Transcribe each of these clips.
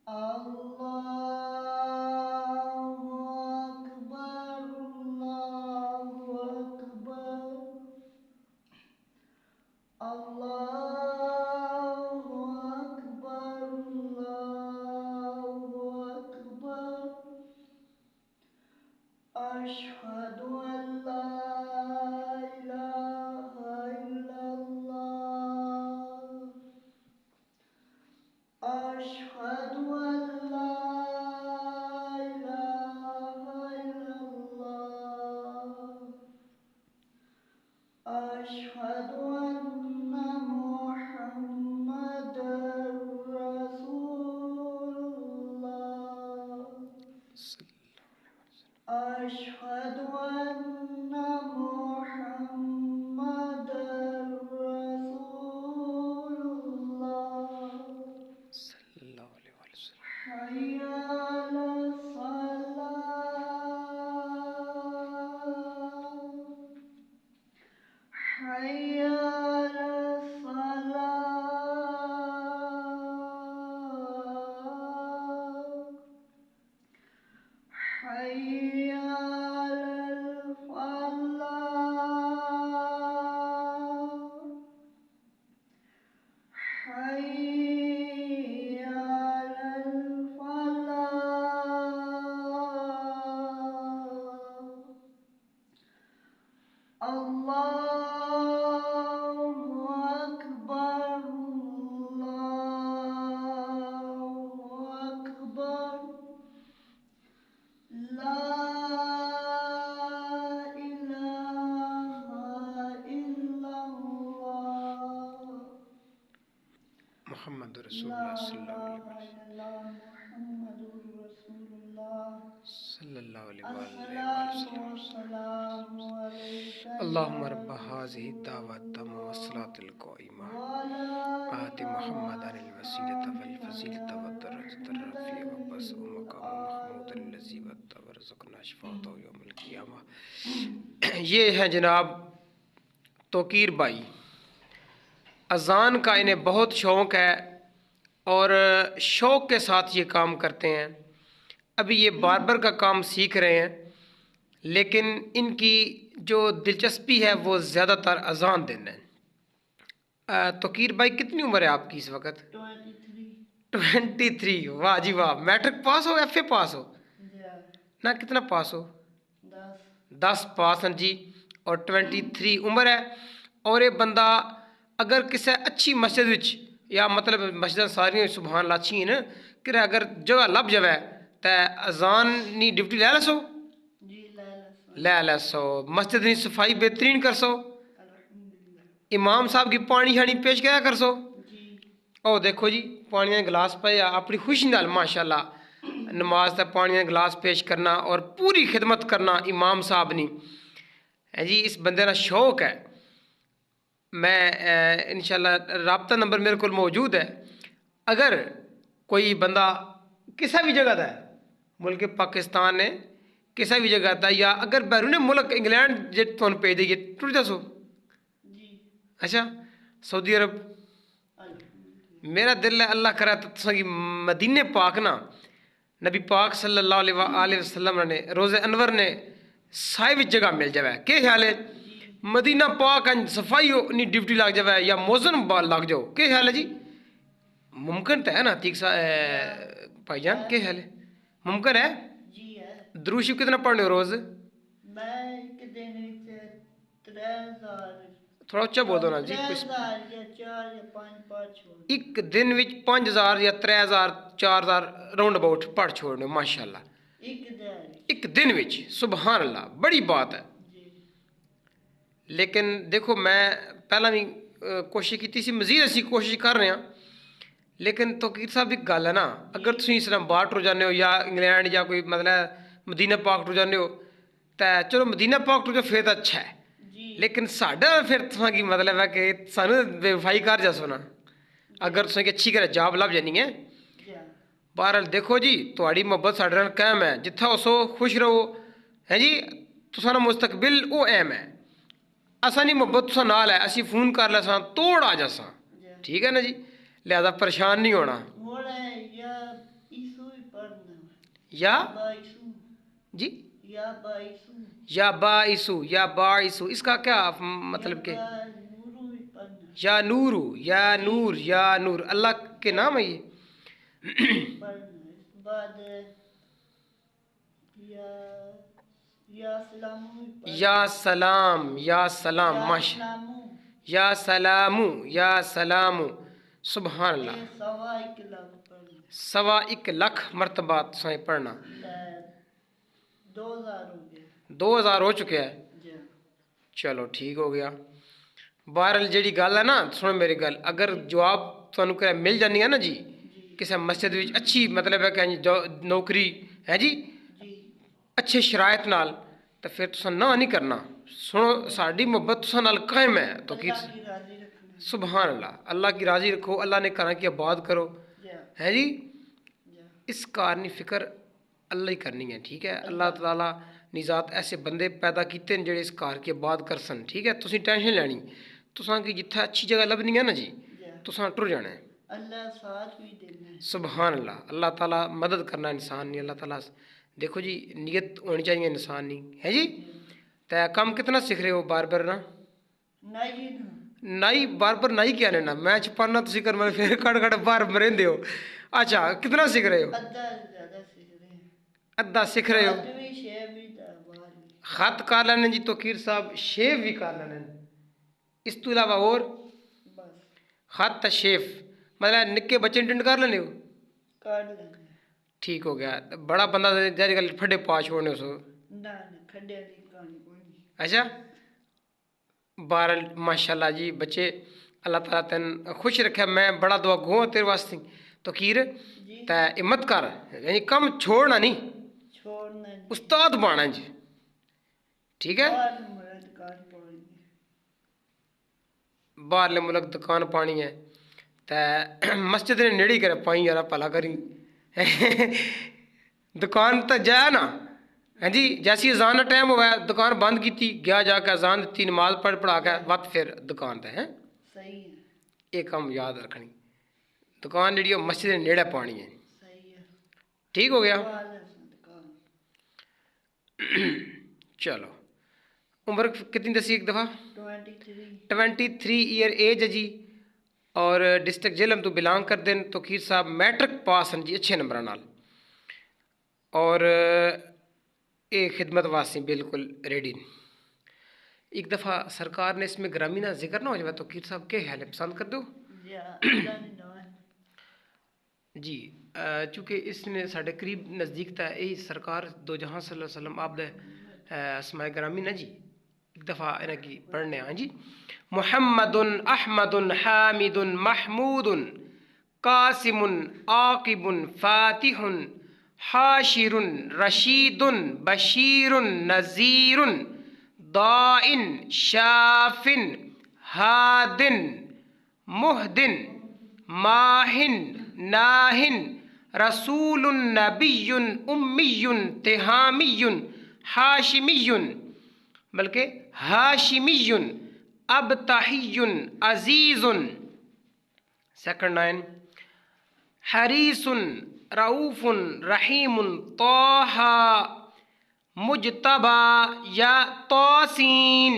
Allahu Akbar, Allahu Akbar, Allahu Akbar, Allahu Akbar. Ashhadu an la ilaha illallah. Ashhadu an la ilaha illallah. Ashhadu anna Muhammadar Rasulullah. Ashhadu anna Muhammadar Rasulullah. Hayya ala salah. Hayya ala salah. Hayya alal falah. Hayya alal falah. Allahu Akbar, Allahu Akbar. La ilaha illallah. Muhammad La رسول اللہ صلی اللہ علیہ ilaha illallah Muhammadur Rasulullah. صلی اللہ علیہ وآلہ As-salatu وسلم. was-salamu alayka اللهم رب هذه الدعوة التامة والصلاة القائمة آت محمدا الوسيلة والفضيلة والدرجة الرفيعة وابعثه مقاما محمودا الذي وعدته وارزقنا شفاعته يوم القيامة. یہ ہیں جناب توقیر بھائی، اذان کا انہیں بہت شوق ہے اور شوق کے ساتھ یہ کام کرتے ہیں. ابھی یہ باربر کا کام سیکھ رہے ہیں، لیکن ان کی جو دلچسپی ہے وہ زیادہ تر اذان دینا ہے. توقیر بھائی کتنی عمر ہے آپ کی اس وقت؟ 23. 23. واہ جی واہ. میٹرک پاس ہو ایف اے پاس ہو Yeah. نہ کتنا پاس ہو؟ 10. 10 پاس ہیں جی، اور 23 عمر ہے. اور یہ بندہ اگر کسی اچھی مسجد وچ یا مطلب مسجد ساری سبحان اللہ اچھی ہیں نا کہ اگر جگہ لب جائے تو اذان نی ڈیوٹی لے لسو، جی لالا لے لسو. مسجد نی صفائی بہترین کر سو، الحمدللہ. امام صاحب کی پانی شانی پیش کیا کر سو. جی او دیکھو جی پانی کا گلاس پہ اپنی خوشی نال ماشاءاللہ نماز تے پانی کا گلاس پیش کرنا اور پوری خدمت کرنا امام صاحب نی ہے جی. اس بندے کا شوق ہے. میں انشاءاللہ رابطہ نمبر میرے کو موجود ہے. اگر کوئی بندہ کسی بھی جگہ دا ہے، ملک پاکستان ہے کسی بھی جگہ دا، یا اگر بیرون ملک انگلینڈ جے تھانوں بھیج دئیے ٹر دسو. جی اچھا سعودی عرب الحمدللہ. میرا دل ہے اللہ کرے تو تساں کی مدینے پاک نا نبی پاک صلی اللہ علیہ وآلہ وسلم نے روز انور نے صاحب جگہ مل جائے. کیا خیال ہے؟ مدینہ پاک صفائی نی ڈیوٹی لگ جائے یا موزن لگ جاؤ. کیا خیال ہے جی؟ ممکن تو ہے نا تیک بھائی جان؟ کیا خیال ہے؟ ممکن ہے؟ جی ہے. درود شریف کتنا پڑھنے ہو روز؟ میں ایک دن وچ 3000 تھوڑا اچھا بول دو نا جی. 3000 یا 4 یا 5 پڑھ چھوڑ. ایک دن وچ 5000 یا 3000 4000 راؤنڈ اباؤٹ پڑھ چھوڑنے ماشاءاللہ ایک دن. ایک دن وچ. سبحان اللہ بڑی بات ہے. جی لیکن دیکھو میں پہلا بھی کوشش کی سی، مزید اسی کوشش کر رہے ہیں. لیکن توقیر صاحب ایک گل ہے نا، اگر تسی اسلام آباد ٹر جانے ہو یا انگلینڈ یا کوئی مطلب مدینہ پاک ٹر جانے ہو تو چلو مدینہ پاک ٹر جو پھر تو اچھا ہے. جی لیکن ساڈا پھر تساں کی مطلب ہے کہ سانو بے وفائی کر جا سونا اگر تساں کی اچھی کرے جاب لب جانی ہے. جا بہرحال دیکھو جی تہاڑی محبت ساڈے نال قائم ہے. جتھا اسو خوش رہو ہے جی. تساں دا مستقبل او اہم ہے. اساں دی محبت تساں نال ہے، اسی فون کر لساں توڑ آ جاساں. جا ٹھیک ہے نا جی؟ لہذا پریشان نہیں ہونا. ہن یا یا باعثو جی یا باعثو یا باعثو یا باعثو، اس کا کیا مطلب کہ نورو بھی پڑھنا یا نورو یا نور یا نور، اللہ کے نام ہے یہ. پڑھنا. اس کے بعد یا سلامو بھی پڑھنا. یا سلام یا سلام، یا ماشاء، سلامو یا سلامو یا سلامو، سبحان اللہ. یہ سوا ایک لفظ پڑھنا. 1.25 مرتبہ تسائیں پڑھنا. 2000 ہو گیا. 2000 ہو چکے ہے. جی چلو ٹھیک ہو گیا. بہرحال جیڑی گل ہے نا، سنو میری گل، اگر جواب تانوں کہ مل جانی ہے نا جی کسی مسجد وچ اچھی مطلب ہے کہ نوکری ہے جی جی اچھے شرائط نال، تو پھر تساں نہ نہیں کرنا. سنو ساڈی محبت تساں نال قائم ہے تو کی اللہ کی راضی رکھنا. سبحان اللہ، اللہ کی راضی رکھو، اللہ نے کہا کہ آباد کرو جی ہے جی. جی اس کارنی فکر اللہ ہی کرنی ہے، ٹھیک ہے. اللہ تعالیٰ نے ذات ایسے بندے پیدا کیتے ہیں جڑے اس کار کی آباد کر سن، ٹھیک ہے. تسی ٹینشن لینی، تساں کی جتھے اچھی جگہ لبنی ہے نا جی جی تساں ٹر جانا ہے. اللہ ساتھ بھی دینا ہے. سبحان اللہ. اللہ تعالیٰ مدد کرنا انسان نہیں. اللہ تعالیٰ دیکھو جی نیت ہونی چاہیے انسان نہیں ہے جی. تے کام کتنا سیکھ رہے ہو بار بار نا؟ نہیں نا نائی بار بار نائی کیا لینا، میں چھپانا تسی کرنا پھر کڑ کڑ بار مرندے ہو. اچھا کتنا سیکھ رہے ہو؟ ادھا زیادہ سیکھ رہے ہیں. ادھا سیکھ رہے ہو. خط بھی شے بھی باہر بھی. خط کر لینے جی توقیر صاحب، شیو بھی کر لینے. اس تو علاوہ اور بس خط تے شیف مطلب نکے بچے ٹنڈ کر لینے ہو. کر لینا. ٹھیک ہو گیا. بڑا بندہ جاری گل پھڈے پا چھوڑنے سو. نہ کھڈے دی کہانی کوئی نہیں. اچھا بہرحال ماشاء اللہ جی بچے، اللہ تعالیٰ تین خوش رکھے. میں بڑا دعا گو ہاں تیرے واسطے توقیر. جی تے ہمت کر، یعنی کم چھوڑنا نہیں، چھوڑنا نہیں. استاد بنا جی، ٹھیک ہے. باہر مرد کار پڑیں گے. باہرلے ملک دکان پانی ہے تے مسجد نے نیڑی کرے پائیں یار پلا کری دکان تو جایا نا. ہاں جی جیسی اذان کا ٹائم ہوا دکان بند کی گیا، جا کے اذان دیتی، نماز پڑھا کے وقت پھر دکان تے ہیں. صحیح ہے. یہ کام یاد رکھنی. دکان جڑی وہ مسجد کے نیڑے پانی ہے. صحیح ہے. ٹھیک ہو گیا. باہر ہے دکان. چلو عمر کتنی دسی ایک دفعہ؟ 23. 23 ایئر ایج ہے جی، اور ڈسٹرکٹ جہلم تو بلانگ کر دیں. توقیر صاحب میٹرک پاس ہیں جی اچھے نمبر نال، اور یہ خدمت واسطے بالکل ریڈی. ایک دفعہ سرکار نے اس میں گرامی نہ ذکر نہ ہو جائے. توقیر صاحب کیا خیال ہے، پسند کر دو جی اللہ نے نوان. جی. چونکہ اس نے ساڈے قریب نزدیک تھا یہی سرکار دو جہاں صلی اللہ علیہ وسلم آپ دے اسماء گرامی نا جی ایک دفعہ انہیں کی پڑھنے ہیں جی. محمد احمد حامد محمود قاسم عاقب فاتح حاشر رشید بشیر نذیر داع شاف ہاد مہد ماہ ناہ رسول نبی امی تہامی ہاشمی، بلکہ ہاشمی ابتحی عزیز. سیکنڈ لائن حریص رؤوف رحیم طہ مجتبی یا طاسین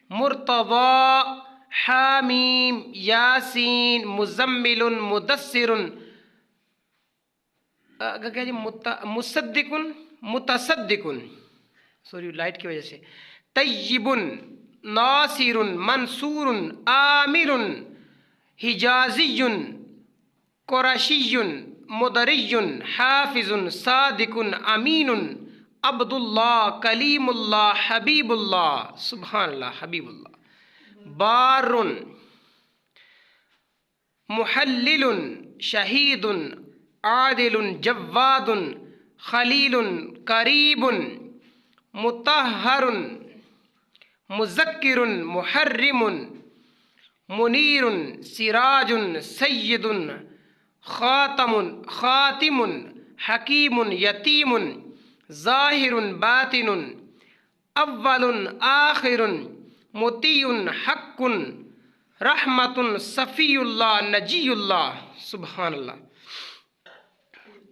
مرتضی حامیم یاسین مزمل مدثر کیا جی مصدق متصدق، سوری لائٹ کی وجہ سے، طیب ناصر منصور عامر حجازی قرشی مدری حافظ صادق امین عبد اللہ کلیم اللہ حبیب اللہ. سبحان اللہ حبیب اللہ. بار محلل شہید عادل جواد خلیل قریب مطہر مذکر محرم منیر سراج سید خاتم حکیم یتیم ظاہر باطن اول آخر مطیع حق رحمت صفی اللہ نجی اللہ. سبحان اللہ.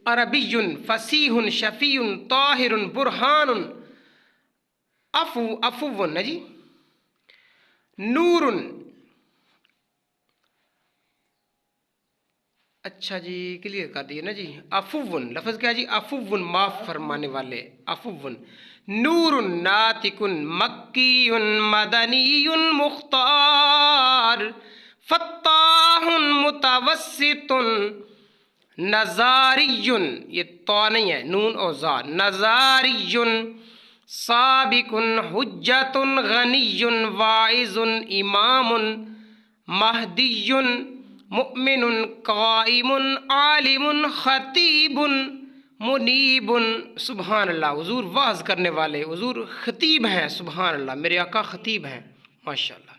عربی فصیح شفیع طاہر برہان عفو نا جی، نور، اچھا جی کلیئر کر دیے نا جی، عفو لفظ کیا جی، عفو معاف فرمانے والے، عفو، نور ناطق مکی مدنی مختار، فتاح متوسط نظاری، یہ تو نہیں ہے، نون اور زا، نظاری، سابق حجت غنی واعظ امام مہدی مؤمن قائم عالم خطیب منیب۔ سبحان اللہ، حضور واعظ کرنے والے، حضور خطیب ہیں، سبحان اللہ، میرے آقا خطیب ہیں، ماشاء اللہ۔